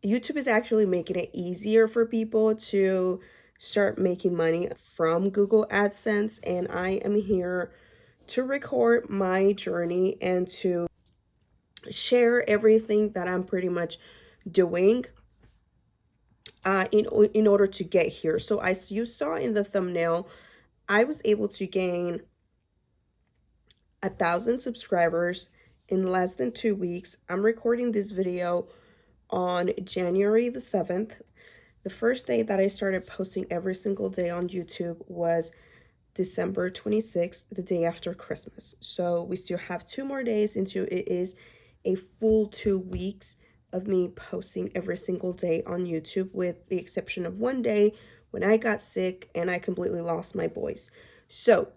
YouTube is actually making it easier for people to start making money from Google AdSense, and I am here to record my journey and to share everything that I'm pretty much doing in order to get here. So as you saw in the thumbnail, I was able to gain 1,000 subscribers in less than 2 weeks. I'm recording this video on January the 7th. The first day that I started posting every single day on YouTube was December 26th, the day after Christmas. So we still have 2 more days into it is a full 2 weeks of me posting every single day on YouTube, with the exception of one day when I got sick and I completely lost my voice. So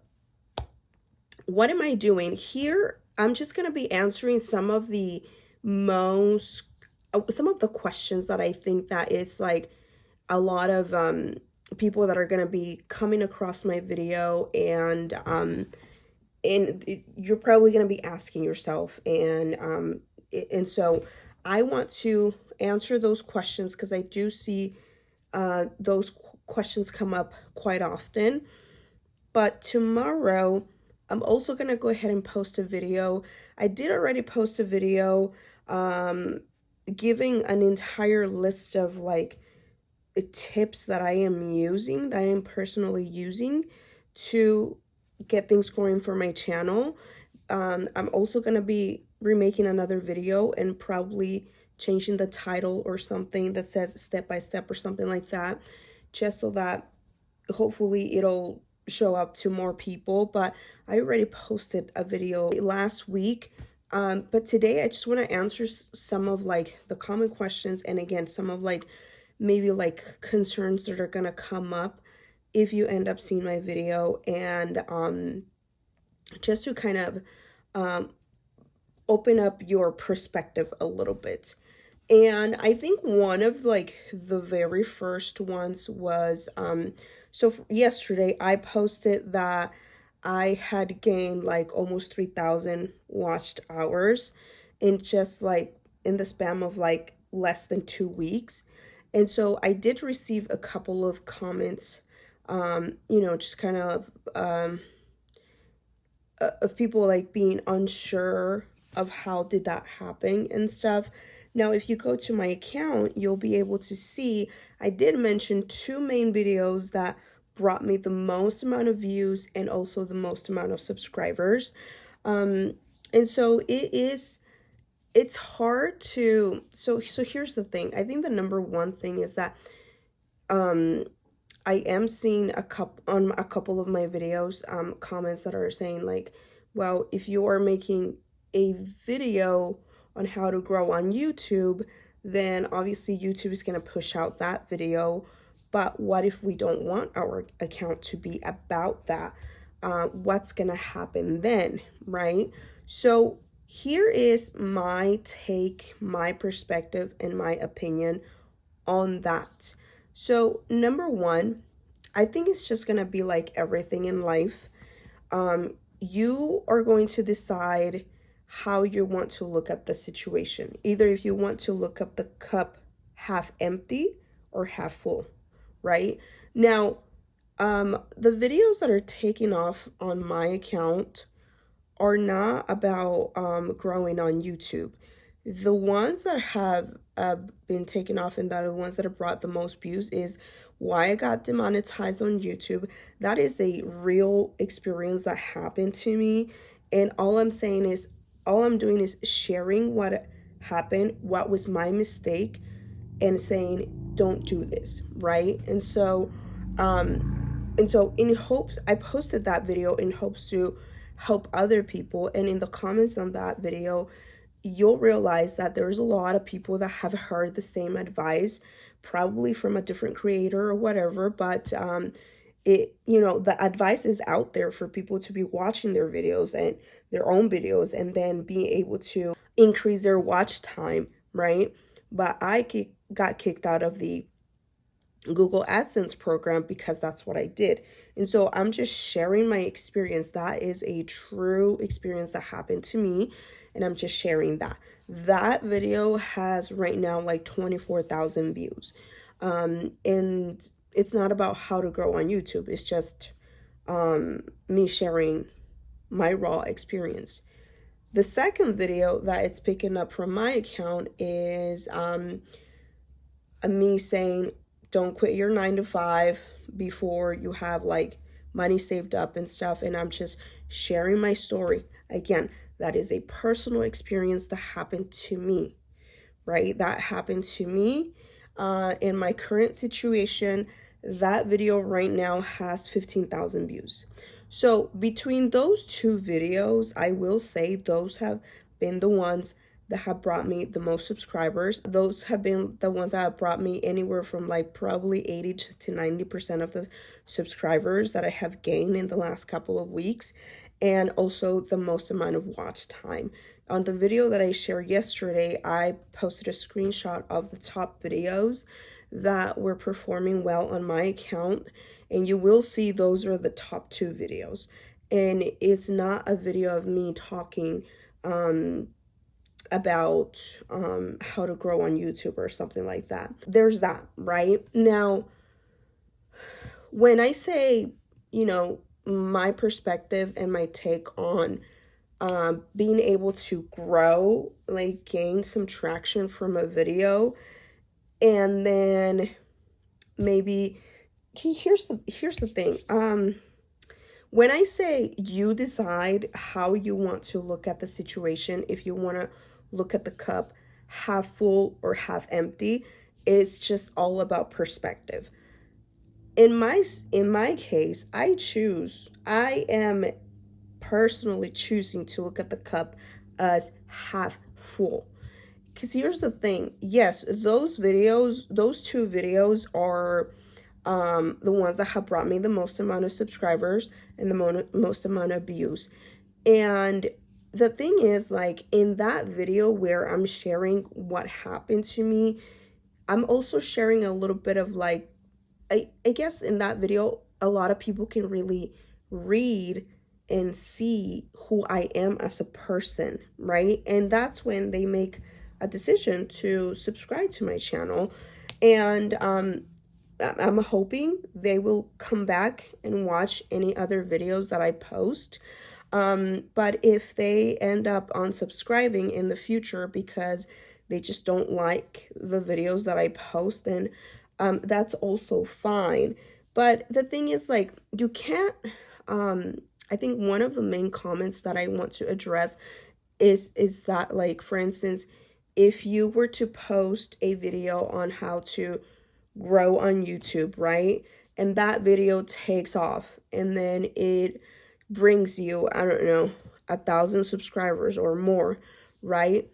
what am I doing here? I'm just going to be answering some of the questions that I think that it's like a lot of people that are going to be coming across my video, and you're probably going to be asking yourself, and so I want to answer those questions because I do see those questions come up quite often. But tomorrow, I'm also going to go ahead and post a video. I did already post a video giving an entire list of like tips that I am using, that I am personally using to get things going for my channel. I'm also going to be remaking another video and probably changing the title or something that says step by step or something like that, just so that hopefully it'll show up to more people. But I already posted a video last week. But today I just want to answer some of like the common questions, and again, some of like maybe like concerns that are gonna come up if you end up seeing my video, and just to kind of open up your perspective a little bit. And I think one of like the very first ones was so yesterday I posted that I had gained like almost 3,000 watched hours in just like in the span of like less than 2 weeks. And so I did receive a couple of comments, just kind of people like being unsure of how did that happen and stuff. Now, if you go to my account, you'll be able to see I did mention 2 main videos that brought me the most amount of views and also the most amount of subscribers. And so it's hard to, so here's the thing. I think the number one thing is that I am seeing on a couple of my videos comments that are saying like, well, if you are making a video on how to grow on YouTube, then obviously YouTube is going to push out that video. But what if we don't want our account to be about that? What's going to happen then, right? So here is my take, my perspective, and my opinion on that. So number one, I think it's just going to be like everything in life. You are going to decide how you want to look at the situation. Either if you want to look at the cup half empty or half full, right? Now, the videos that are taking off on my account are not about growing on YouTube. The ones that have been taken off and that are the ones that have brought the most views is why I got demonetized on YouTube. That is a real experience that happened to me. And all I'm doing is sharing what happened, what was my mistake, and saying, don't do this, right? And so in hopes, I posted that video in hopes to help other people. And in the comments on that video, you'll realize that there's a lot of people that have heard the same advice, probably from a different creator or whatever, but the advice is out there for people to be watching their videos and their own videos and then being able to increase their watch time, right? But I got kicked out of the Google AdSense program because that's what I did. And so I'm just sharing my experience. That is a true experience that happened to me, and I'm just sharing that. That video has right now like 24,000 views. And it's not about how to grow on YouTube. It's just me sharing my raw experience. The second video that it's picking up from my account is me saying, don't quit your 9 to 5 before you have like money saved up and stuff. And I'm just sharing my story. Again, that is a personal experience that happened to me, right? That happened to me in my current situation. That video right now has 15,000 views. So between those two videos, I will say those have been the ones that have brought me the most subscribers. Those have been the ones that have brought me anywhere from like probably 80 to 90% of the subscribers that I have gained in the last couple of weeks, and also the most amount of watch time. On the video that I shared yesterday, I posted a screenshot of the top videos that were performing well on my account, and you will see those are the top 2 videos. And it's not a video of me talking about how to grow on YouTube or something like that. There's that, right? Now, when I say, my perspective and my take on being able to grow, like gain some traction from a video, and then maybe here's the thing. When I say you decide how you want to look at the situation, if you want to look at the cup half full or half empty, it's just all about perspective. In my case, I am personally choosing to look at the cup as half full. Because here's the thing. Yes, those two videos are the ones that have brought me the most amount of subscribers and the most amount of views. And the thing is, like, in that video where I'm sharing what happened to me, I'm also sharing a little bit of like, I guess in that video, a lot of people can really read and see who I am as a person, right? And that's when they make a decision to subscribe to my channel. And I'm hoping they will come back and watch any other videos that I post. But if they end up unsubscribing in the future because they just don't like the videos that I post, then that's also fine. But the thing is, like, you can't, I think one of the main comments that I want to address is that, like, for instance, if you were to post a video on how to grow on YouTube, right? And that video takes off and then it brings you, I don't know, 1,000 subscribers or more, right?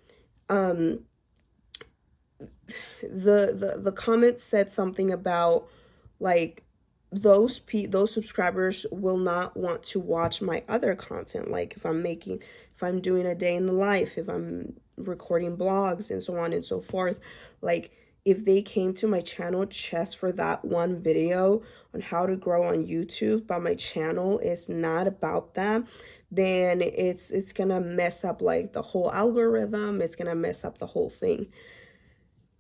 The comment said something about like those subscribers will not want to watch my other content, like if I'm doing a day in the life, if I'm recording blogs and so on and so forth. Like, if they came to my channel just for that one video on how to grow on YouTube, but my channel is not about that, then it's gonna mess up like the whole algorithm. It's gonna mess up the whole thing.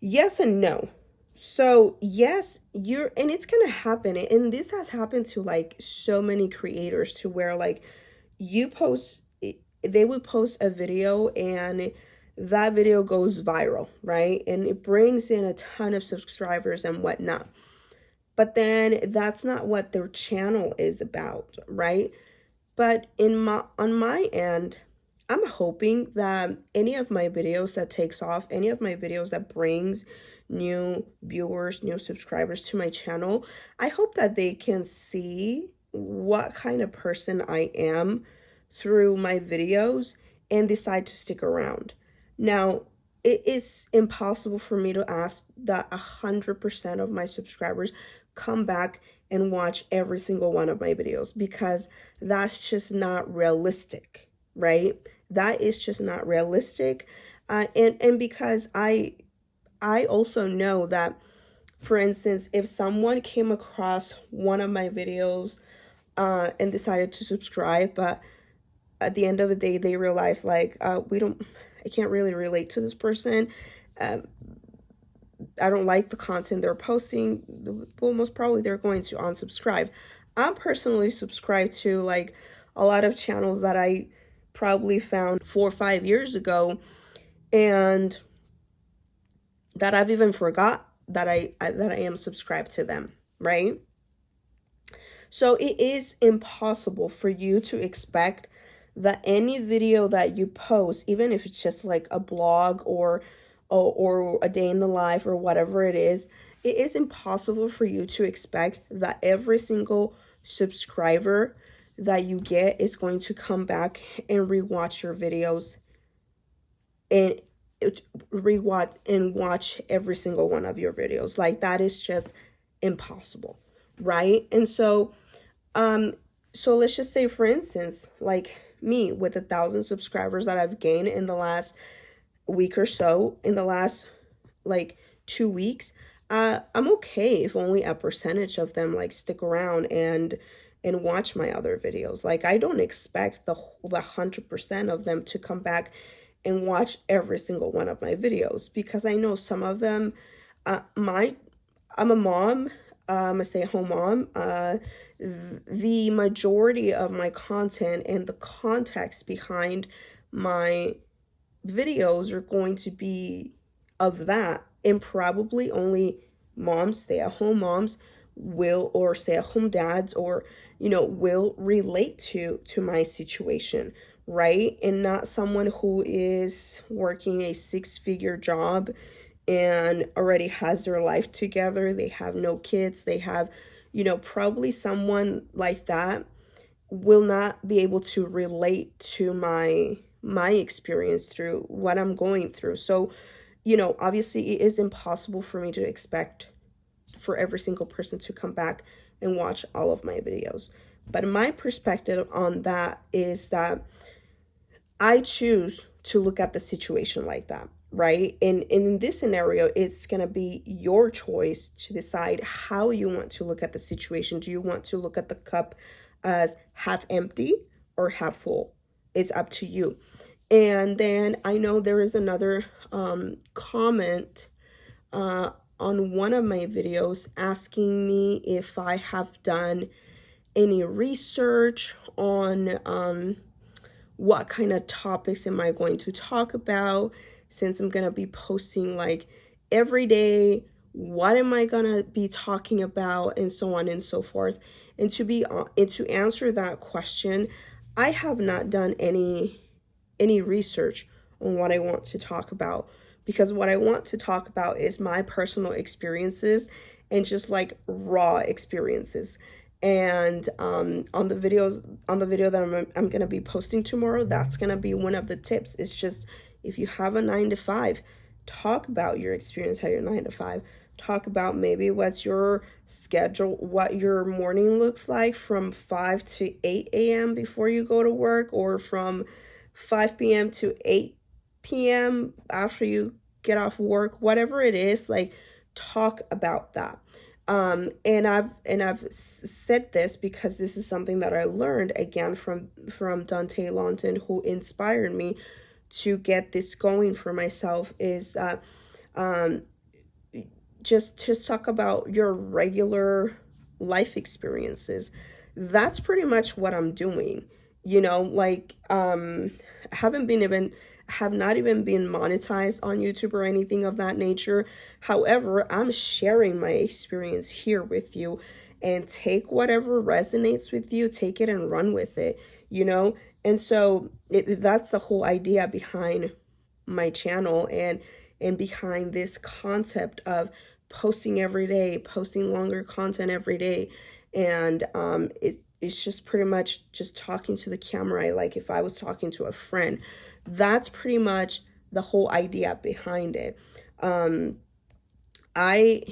Yes and no. So yes, and it's gonna happen, and this has happened to like so many creators, to where like they would post a video and that video goes viral, right? And it brings in a ton of subscribers and whatnot. But then that's not what their channel is about, right? But on my end, I'm hoping that any of my videos that takes off, any of my videos that brings new viewers, new subscribers to my channel, I hope that they can see what kind of person I am through my videos and decide to stick around. Now, it is impossible for me to ask that 100% of my subscribers come back and watch every single one of my videos, because that's just not realistic, right? That is just not realistic. And because I also know that, for instance, if someone came across one of my videos and decided to subscribe, but at the end of the day, they realize like, I can't really relate to this person. Um, I don't like the content they're posting. Well, most probably they're going to unsubscribe. I'm personally subscribed to like a lot of channels that I probably found 4 or 5 years ago, and that I've even forgot that I am subscribed to them, right? So it is impossible for you to expect that any video that you post, even if it's just like a blog or a day in the life or whatever it is impossible for you to expect that every single subscriber that you get is going to come back and rewatch your videos and watch every single one of your videos. Like, that is just impossible, right? And so so let's just say, for instance, like me with 1,000 subscribers that I've gained in the last week or so, in the last like 2 weeks, I'm okay if only a percentage of them like stick around and watch my other videos. Like, I don't expect the 100% of them to come back and watch every single one of my videos, because I know some of them, I'm a mom, I'm a stay-at-home mom. The majority of my content and the context behind my videos are going to be of that, and probably only moms, stay-at-home moms will, or stay-at-home dads, or will relate to my situation, right? And not someone who is working a six-figure job and already has their life together. They have no kids. They have, probably someone like that will not be able to relate to my experience through what I'm going through. So, obviously it is impossible for me to expect for every single person to come back and watch all of my videos. But my perspective on that is that I choose to look at the situation like that, right? And in this scenario, it's going to be your choice to decide how you want to look at the situation. Do you want to look at the cup as half empty or half full? It's up to you. And then I know there is another comment on one of my videos asking me if I have done any research on what kind of topics am I going to talk about, since I'm going to be posting like every day. What am I going to be talking about, and so on and so forth. And to answer that question, I have not done any research on what I want to talk about, because what I want to talk about is my personal experiences and just like raw experiences. And on the video that I'm gonna be posting tomorrow, that's gonna be one of the tips. It's just, if you have a 9 to 5, talk about your experience at your 9 to 5. Talk about maybe what's your schedule, what your morning looks like from 5 to 8 a.m. before you go to work, or from 5 p.m. to 8 p.m. after you get off work, whatever it is. Like, talk about that. And I've said this because this is something that I learned again from Dante Lawton, who inspired me to get this going for myself. Is just talk about your regular life experiences. That's pretty much what I'm doing. Like, have not even been monetized on YouTube or anything of that nature. However, I'm sharing my experience here with you, and take whatever resonates with you, take it and run with it, And so that's the whole idea behind my channel, and behind this concept of posting every day, posting longer content every day. And it's just pretty much just talking to the camera, like if I was talking to a friend. That's pretty much the whole idea behind it. I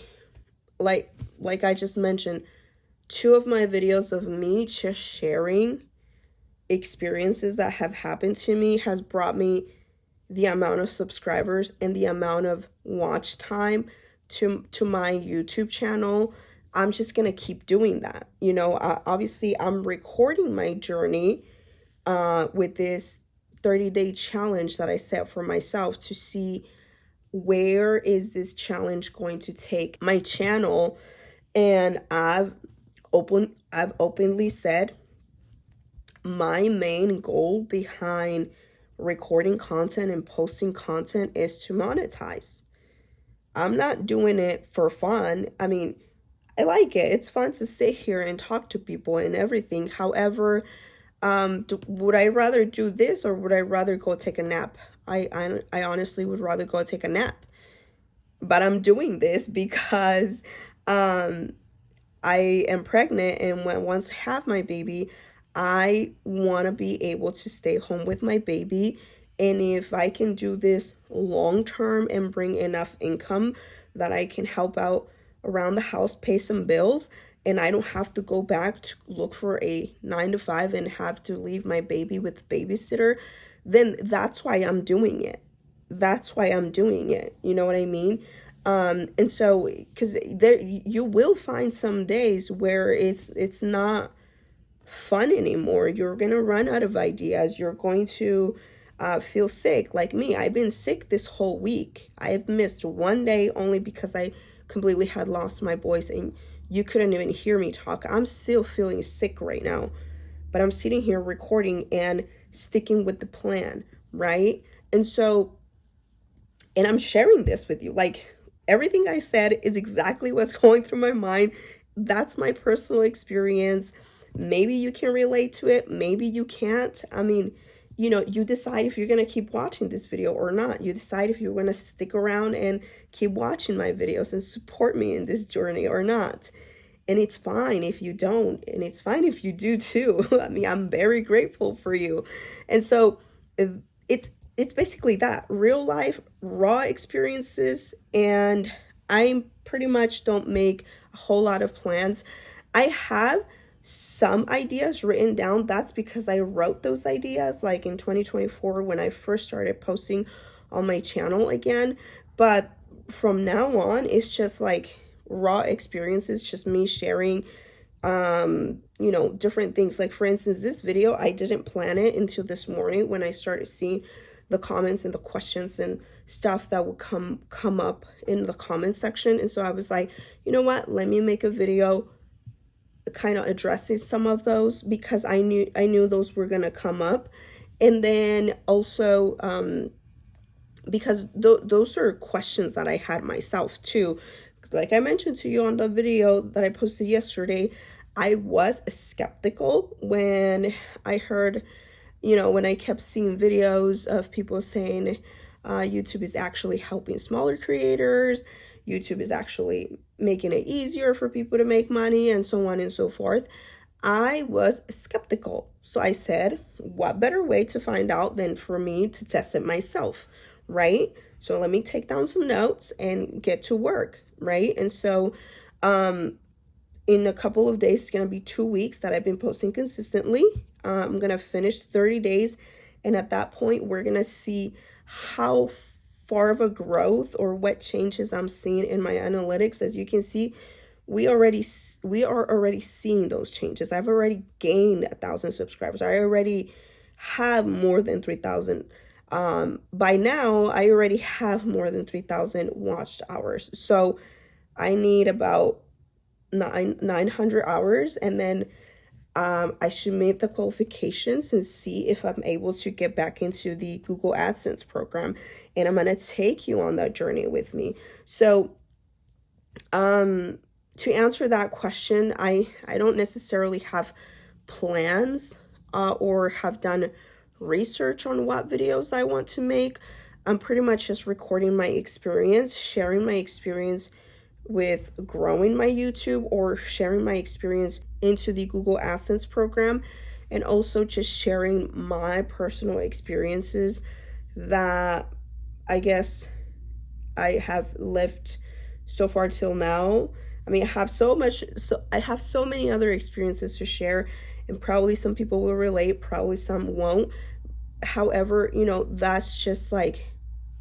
like I just mentioned, 2 of my videos of me just sharing experiences that have happened to me has brought me the amount of subscribers and the amount of watch time to my YouTube channel. I'm just gonna keep doing that. Obviously I'm recording my journey with this 30-day challenge that I set for myself to see where is this challenge going to take my channel. And I've openly said my main goal behind recording content and posting content is to monetize. I'm not doing it for fun. I mean, I like it. It's fun to sit here and talk to people and everything. However, would I rather do this or would I rather go take a nap? I honestly would rather go take a nap. But I'm doing this because I am pregnant, and once I have my baby, I want to be able to stay home with my baby. And if I can do this long term and bring enough income that I can help out around the house, pay some bills, and I don't have to go back to look for a 9 to 5 and have to leave my baby with the babysitter, then that's why I'm doing it. That's why I'm doing it. You know what I mean? And so, because there, you will find some days where it's not fun anymore. You're gonna run out of ideas. You're going to feel sick. Like me, I've been sick this whole week. I have missed one day only because I completely had lost my voice and you couldn't even hear me talk. I'm still feeling sick right now, but I'm sitting here recording and sticking with the plan, right? And so, and I'm sharing this with you. Like, everything I said is exactly what's going through my mind. That's my personal experience. Maybe you can relate to it. Maybe you can't. I mean, you know, you decide if you're going to keep watching this video or not. You decide if you're going to stick around and keep watching my videos and support me in this journey or not. And it's fine if you don't. And it's fine if you do too. I mean, I'm very grateful for you. And so it's basically that, real life, raw experiences. And I pretty much don't make a whole lot of plans. I have some ideas written down. That's because I wrote those ideas like in 2024 when I first started posting on my channel again. But from now on, it's just like raw experiences, just me sharing you know, different things. Like, for instance, this video, I didn't plan it until this morning when I started seeing the comments and the questions and stuff that would come up in the comment section. And so I was like, you know what, let me make a video kind of addressing some of those, because I knew those were gonna come up. And then also because those are questions that I had myself too. Like I mentioned to you on the video that I posted yesterday, I was skeptical when I heard, you know, when I kept seeing videos of people saying YouTube is actually helping smaller creators, YouTube is actually making it easier for people to make money, and so on and so forth. I was skeptical. So I said, what better way to find out than for me to test it myself, right? So let me take down some notes and get to work, right? And so in a couple of days, it's going to be 2 weeks that I've been posting consistently. I'm going to finish 30 days. And at that point, we're going to see how far of a growth or what changes I'm seeing in my analytics. As you can see, we are already seeing those changes. I've already gained 1,000 subscribers. I already have more than 3,000. By now, I already have more than 3,000 watched hours. So I need about 900 hours, and then I should meet the qualifications and see if I'm able to get back into the Google AdSense program. And I'm going to take you on that journey with me. So to answer that question, I don't necessarily have plans or have done research on what videos I want to make. I'm pretty much just recording my experience, sharing my experience with growing my YouTube, or sharing my experience into the Google AdSense program, and also just sharing my personal experiences that I guess I have lived so far till now. I mean, I have so many other experiences to share, and probably some people will relate, probably some won't. However, you know, that's just like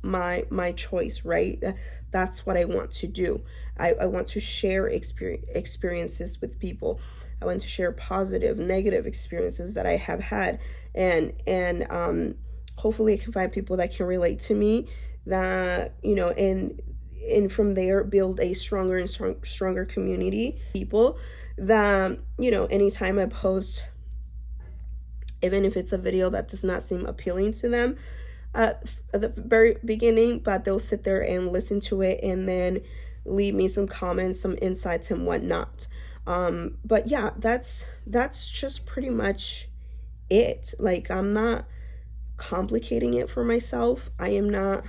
my choice, right? That's what I want to do. I want to share experiences with people. I want to share positive, negative experiences that I have had, and hopefully I can find people that can relate to me, that, you know, and from there build a stronger and stronger community, people that, you know, anytime I post, even if it's a video that does not seem appealing to them at the very beginning, but they'll sit there and listen to it and then leave me some comments, some insights and whatnot. But yeah, that's just pretty much it. Like, I'm not complicating it for myself. I am not,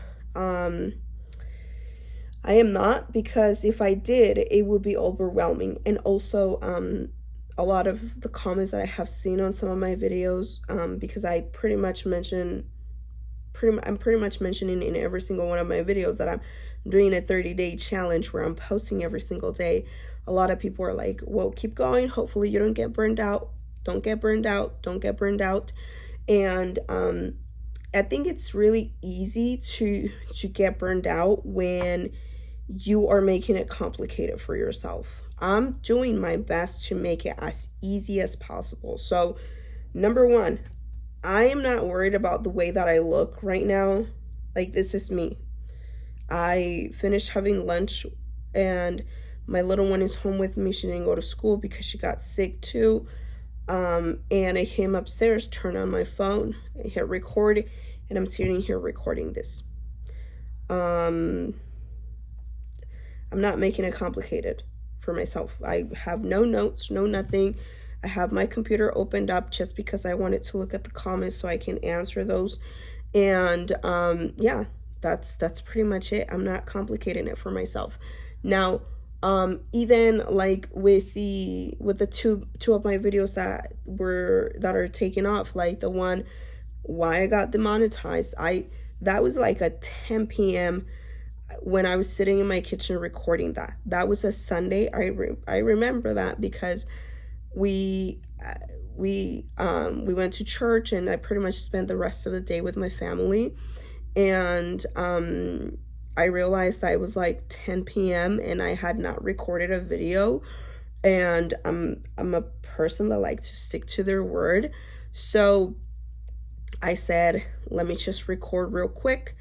because if I did, it would be overwhelming. And also, a lot of the comments that I have seen on some of my videos, because I pretty much mention, I'm pretty much mentioning in every single one of my videos that I'm doing a 30-day challenge where I'm posting every single day. A lot of people are like, well, keep going. Hopefully you don't get burned out. Don't get burned out. Don't get burned out. And I think it's really easy to get burned out when you are making it complicated for yourself. I'm doing my best to make it as easy as possible. So, number one, I am not worried about the way that I look right now. Like, this is me. I finished having lunch and my little one is home with me. She didn't go to school because she got sick too. And I came upstairs, turned on my phone, I hit record, and I'm sitting here recording this. I'm not making it complicated for myself. I have no notes, no nothing. I have my computer opened up just because I wanted to look at the comments so I can answer those. And yeah, that's pretty much it. I'm not complicating it for myself. Now, even like with the two of my videos that are taken off, like the one why I got demonetized, that was like a 10 p.m. when I was sitting in my kitchen recording that. That was a Sunday. I remember that because we went to church and I pretty much spent the rest of the day with my family. And I realized that it was like 10 p.m. and I had not recorded a video. And I'm a person that likes to stick to their word. So I said, let me just record real quick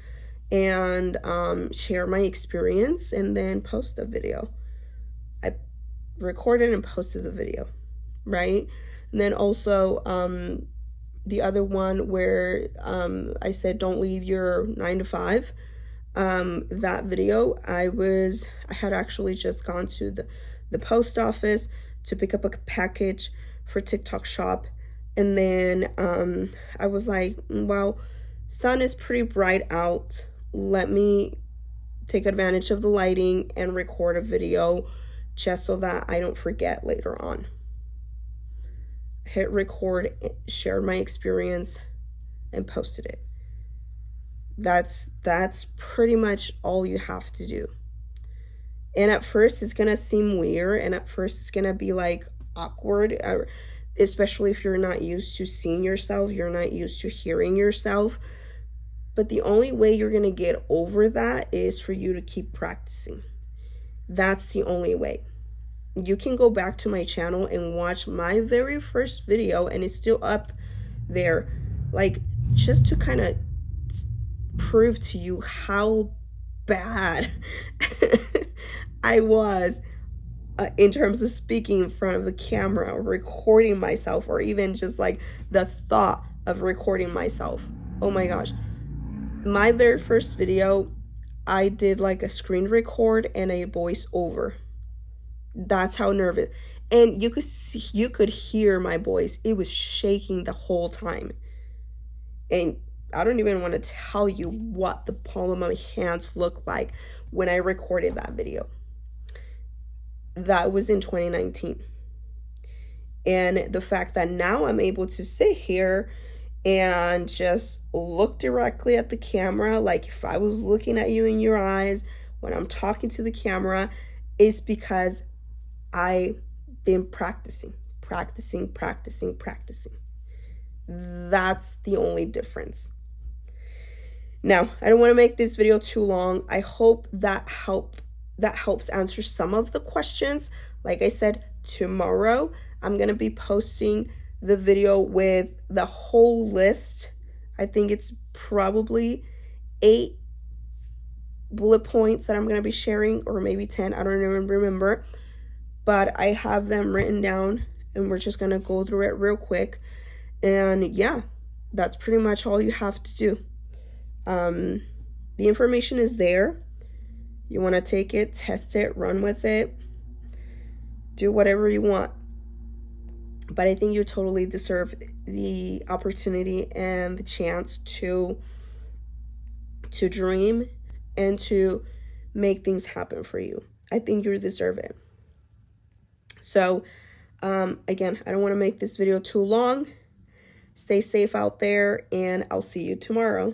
and share my experience and then post the video. I recorded and posted the video, right? And then also the other one where I said don't leave your 9 to 5, that video, I had actually just gone to the post office to pick up a package for TikTok Shop. And then I was like, well, sun is pretty bright out. Let me take advantage of the lighting and record a video just so that I don't forget later on. Hit record, shared my experience, and posted it. That's pretty much all you have to do. And at first it's gonna seem weird, and at first it's gonna be like awkward, especially if you're not used to seeing yourself, you're not used to hearing yourself. But the only way you're gonna get over that is for you to keep practicing. That's the only way. You can go back to my channel and watch my very first video, and it's still up there, like just to kind of prove to you how bad I was in terms of speaking in front of the camera, or recording myself, or even just like the thought of recording myself. Oh my gosh. My very first video, I did like a screen record and a voiceover. That's how nervous. And you could hear my voice. It was shaking the whole time. And I don't even want to tell you what the palm of my hands looked like when I recorded that video. That was in 2019. And the fact that now I'm able to sit here and just look directly at the camera, like if I was looking at you in your eyes when I'm talking to the camera, is because I've been practicing. That's the only difference. Now, I don't want to make this video too long. I hope that helps answer some of the questions. Like I said, tomorrow I'm going to be posting the video with the whole list. I think it's probably 8 bullet points that I'm going to be sharing, or maybe 10, I don't even remember, but I have them written down and we're just going to go through it real quick. And yeah, that's pretty much all you have to do. The information is there. You want to take it, test it, run with it, do whatever you want. But I think you totally deserve the opportunity and the chance to dream and to make things happen for you. I think you deserve it. So again, I don't want to make this video too long. Stay safe out there, and I'll see you tomorrow.